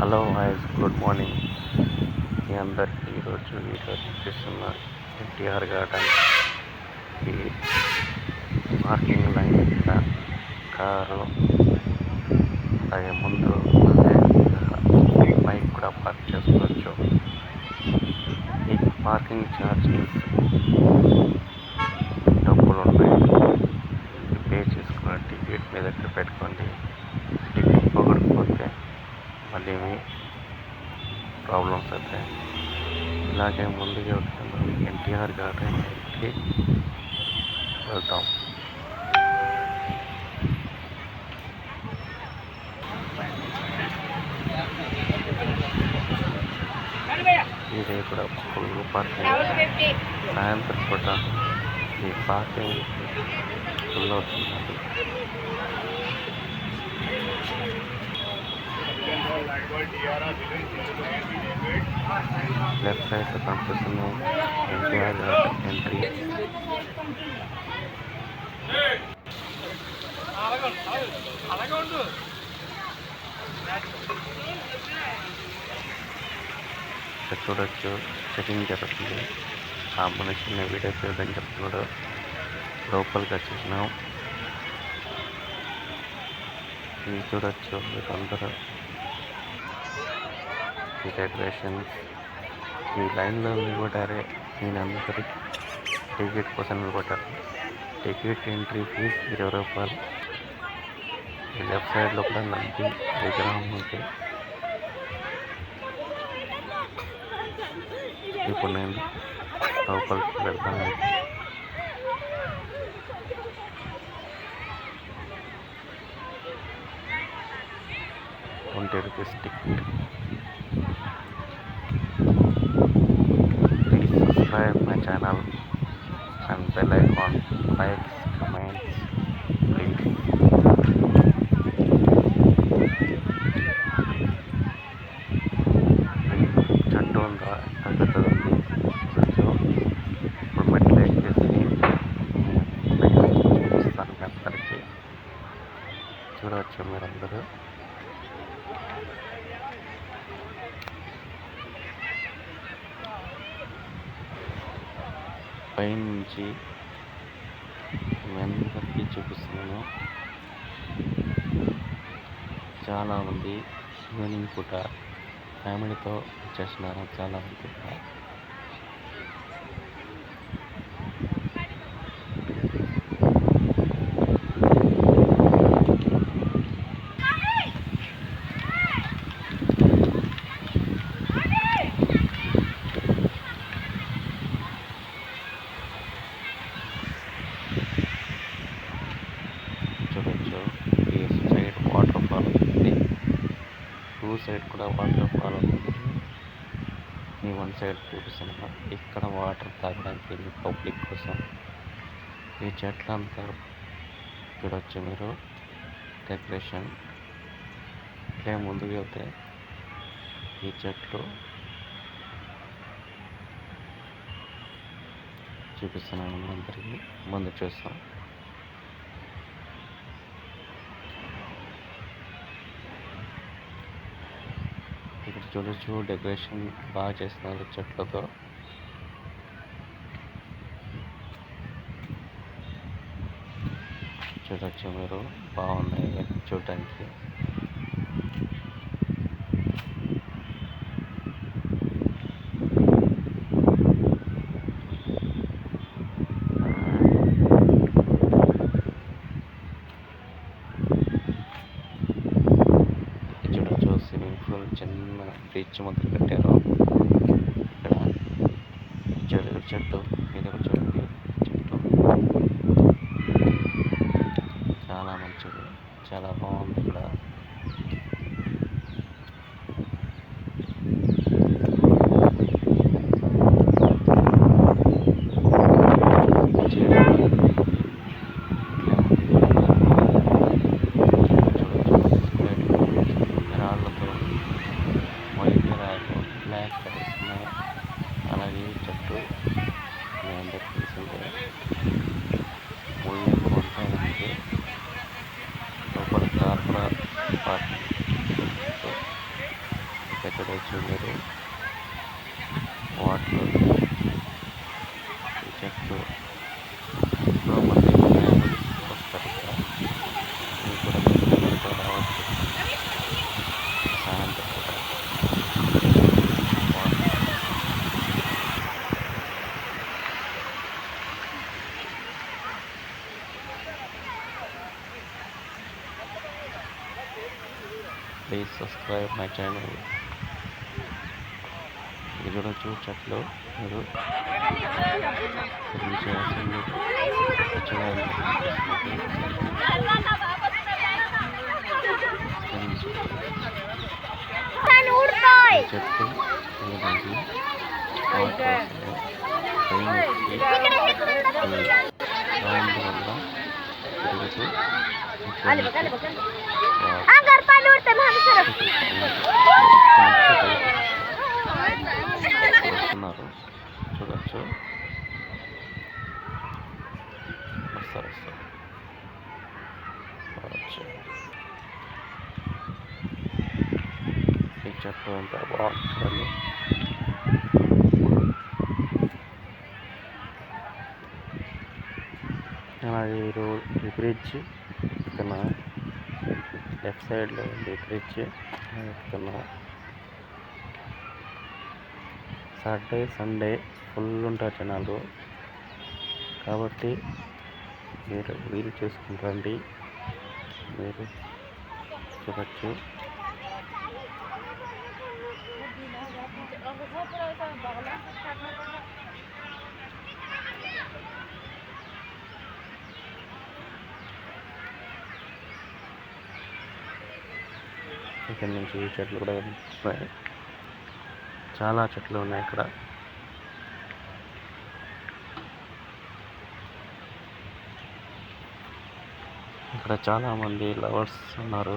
Hello voice good morning మీ అందరికీ. ఈరోజు video చూపిస్తున్న ఎన్టీఆర్ గార్డెన్ ఈ పార్కింగ్ లైన్ ఇక్కడ కారు అలాగే ముందు బైక్ కూడా పార్క్ చేసుకోవచ్చు. ఈ పార్కింగ్ ఛార్జెస్ డబ్బులు ఉన్నాయి. పే చేసుకున్న టికెట్ మీ దగ్గర పెట్టుకోండి. టికెట్ పోగొట్టకపోతే మళ్ళీ ప్రాబ్లమ్స్ అవుతాయి. ఇలాగే ముందుగా వెళ్తున్నాం ఎన్టీఆర్ గార్డెన్కి వెళ్తాం. ఇదే కూడా ఫుల్ పార్కింగ్. సాయంత్రం పూట ఈ పార్కింగ్ ఫుల్ అవుతుంది. లెఫ్ట్ సైడ్ లో కనిపిస్తున్న ఎన్టీఆర్ గార్డెన్ ఎంట్రీ. ఇక్కడ చూడొచ్చు చెకింగ్ జరుగుతుంది. ఆ మనిషిని వీడియో తీయదని చెప్తున్నాడు. లోపలికి వచ్చేసినాం. ఇది చూడొచ్చు మీరు అందరూ ఈ డెకరేషన్. ఈ లైన్లో నిలబడ్డారే నేనందరూ టికెట్ కోసం నిలబడ్డారు. టికెట్ ఎంట్రీ ఫీజు 20 రూపాయలు. ఈ లెఫ్ట్ సైడ్లో కూడా నంది విగ్రహం ఉంది. ఇప్పుడు నేను లోపలికి వెళ్తాను. 20 rupees ticket. Please subscribe my channel and bell icon, likes, comments, please. చెట్టు ఉందా ఎంత పెద్దది ఇప్పుడు మెట్లు ఎక్కేసి చూపిస్తాను మీ అందరికీ. చూడవచ్చు మీరందరూ. పైనుంచి మీ అందరికీ చూపిస్తున్నాను. చాలామంది ఈవినింగ్ పూట ఫ్యామిలీతో వచ్చేసినారు. చాలామంది కూడా చూడొచ్చు. ఈ సైడ్ వాటర్ ఫాల్ ఉంది. టూ సైడ్ కూడా వాటర్ ఫాల్ ఉంది. ఈ వన్ సైడ్ చూపిస్తున్నాను. ఇక్కడ వాటర్ తాగడానికి పబ్లిక్ కోసం. ఈ చెట్లు అంతా చూడొచ్చు మీరు. డెకరేషన్ ఇట్లే ముందుకు వెళ్తే ఈ చెట్లు చూపిస్తున్నాను అందరికీ. ముందు చూస్తాం. ఇక్కడ చూడొచ్చు డెకరేషన్ బాగా చేస్తున్నారు చెట్లతో. చూడొచ్చు మీరు, బాగున్నాయి చూడటానికి. చూడొచ్చు స్విమ్మింగ్ పూల్ చిన్న బ్రిడ్జ్ మొదలు కట్టారు. ఇక్కడ చెట్టు ఇది ఒక చూడండి. చెట్టు చాలా మంచిది, చాలా బాగుంది. ఇక్కడ రాళ్ళతో వైట్ రాళ్ళు బ్లాక్ కట్టేస్తున్నాయి. అలాగే చెట్టు మీ అందరికి తెలిసిందే. ముళ్ళు ఎక్కువ ఉంటాయి. లోపల కార్ కూడా చూడవచ్చు మీరు వాటర్ చెట్లు ఎంతో మంది ఫ్యామిలీస్ వస్తారు ఇక్కడ. మీరు కూడా మీ ఫ్యామిలీతో రావచ్చు సాయంత్రం పూట. Please subscribe my channel. ఇది చూడొచ్చు చెట్లు మీరు చేయాల్సింది చూడాలి. చెట్టు ఏదండి వాటర్ రౌండ్ వల్ల తిరుగుతూ వస్తున్నారు చూడొచ్చు. వస్తారు చూడొచ్చు. ఈ చెట్టు అంతా బాగుంటుంది. అలాగే ఈ బ్రిడ్జ్ ఇక్కడ లెఫ్ట్ సైడ్లో ఉంది. బ్రిడ్జ్ ఎక్కుతున్నా. సాటర్డే సండే ఫుల్ ఉంటారు జనాలు, కాబట్టి మీరు వీలు చూసుకుంటారండి. మీరు చూడచ్చు. ఇక్కడ నుంచి ఈ చెట్లు కూడా కనిపిస్తున్నాయి. చాలా చెట్లు ఉన్నాయి ఇక్కడ. ఇక్కడ చాలామంది లవర్స్ ఉన్నారు.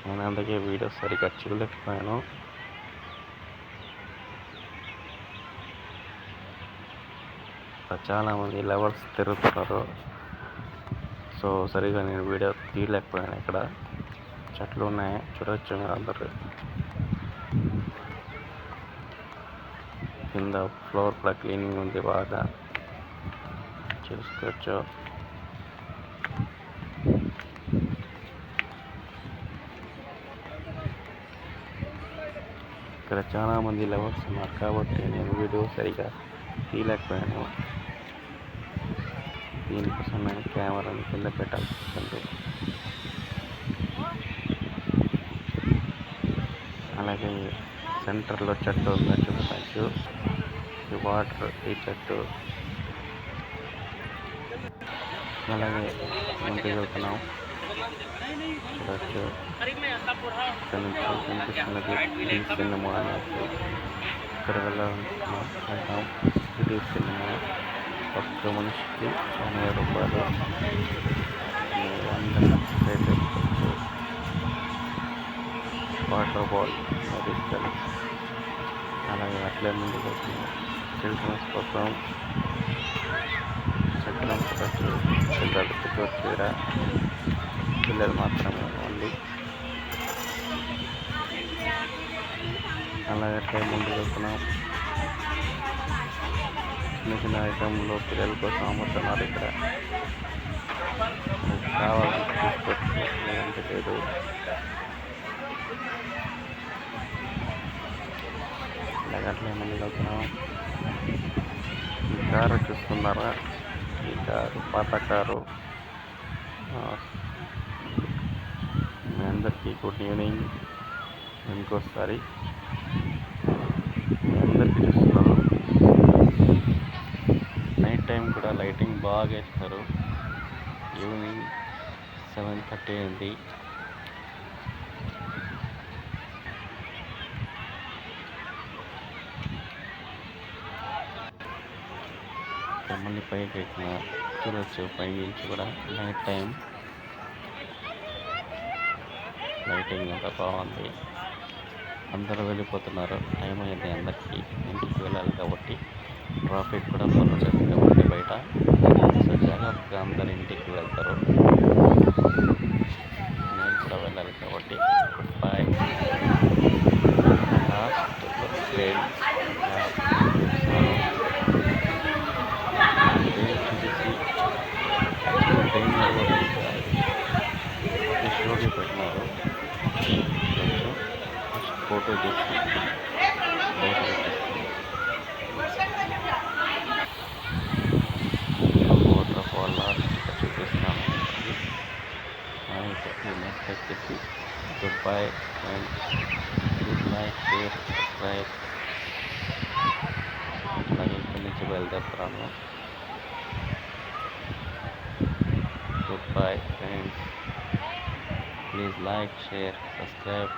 నేను అందుకే వీడియో సరిగ్గా చూడలేకపోయాను. ఇక్కడ చాలామంది లవర్స్ తిరుగుతున్నారు. సో సరిగా నేను వీడియో తీయలేకపోయాను. ఇక్కడ చెట్లు ఉన్నాయి చూడవచ్చు మీరు అందరూ. కింద ఫ్లోర్ కూడా క్లీనింగ్ ఉంది, బాగా చూసుకోవచ్చు. ఇక్కడ చాలామంది లవర్స్ ఉన్నారు, కాబట్టి నేను వీడియో సరిగా తీయలేకపోయాను. దీనికోసం నేను కెమెరాని కింద పెట్టాల్సి వస్తుంది. అలాగే సెంటర్లో చెట్టు ఉందో చూడవచ్చు. ఈ వాటర్ ఈ చెట్టు. అలాగే ముందుకు వెళ్తున్నాం చూడవచ్చు. ఇక్కడ నుంచి కనిపిస్తున్నది డి సినిమా అనేసి. ఇక్కడ వెళ్తాం. డి సినిమా ఒక్క మనిషికి 80 రూపాయలు. అందరూ చేసుకోవచ్చు. వాటర్ బాల్ తీసుకెళ్ళి అలాగే అట్లే ముందుకు వస్తున్నాం. చిల్డ్రన్స్ కోసం చిల్డ్రన్స్ పిల్లలు కూర్చోవచ్చు. పిల్లలు మాత్రమే ఉంది. అలాగే అట్లే ముందుకు వెళ్తున్నాం. చిన్న చిన్న ఐటెంలో పిల్లల కోసం అమ్ముతున్నారు. ఇక్కడ కావాలని తీసుకోవచ్చు, లేదంటే లేదు. అలాగే అట్లే ముందుకు వెళ్తున్నాం. ఈ కారు చూస్తున్నారా? ఈ కారు పాత కారు. మీ అందరికీ గుడ్ ఈవినింగ్. ఇంకోసారి మీ అందరికీ చూస్తున్నారు. నైట్ టైం కూడా లైటింగ్ బాగా వేస్తారు. ఈవినింగ్ 7:30 అయింది. మళ్ళీ పైకి ఎక్కిన చూడవచ్చు. పై నుంచి కూడా నైట్ టైం లైటింగ్ అంతా బాగుంది. అందరూ వెళ్ళిపోతున్నారు. టైం అయింది అందరికీ ఇంటికి వెళ్ళాలి కాబట్టి. ట్రాఫిక్ కూడా ఫుల్ ఉంటుంది కాబట్టి బయట. సో జాగ్రత్తగా అందరు ఇంటికి వెళ్తారు. నేను కూడా వెళ్ళాలి కాబట్టి బాయ్. లాస్ట్ వీడియో పెట్టినారు. చూడొచ్చు. నెక్స్ట్ ఫోటో తీసి బయట పెట్టేస్తాను. వాటర్ ఫాల్ లాస్ట్ ఇక్కడ చూపిస్తాను. నెక్స్ట్ వచ్చేసి good bye friends. Please like share subscribe. అలాగే ఇక్కడి నుంచి బయలుదేరుతున్నాను. Good bye friends. Please like share subscribe.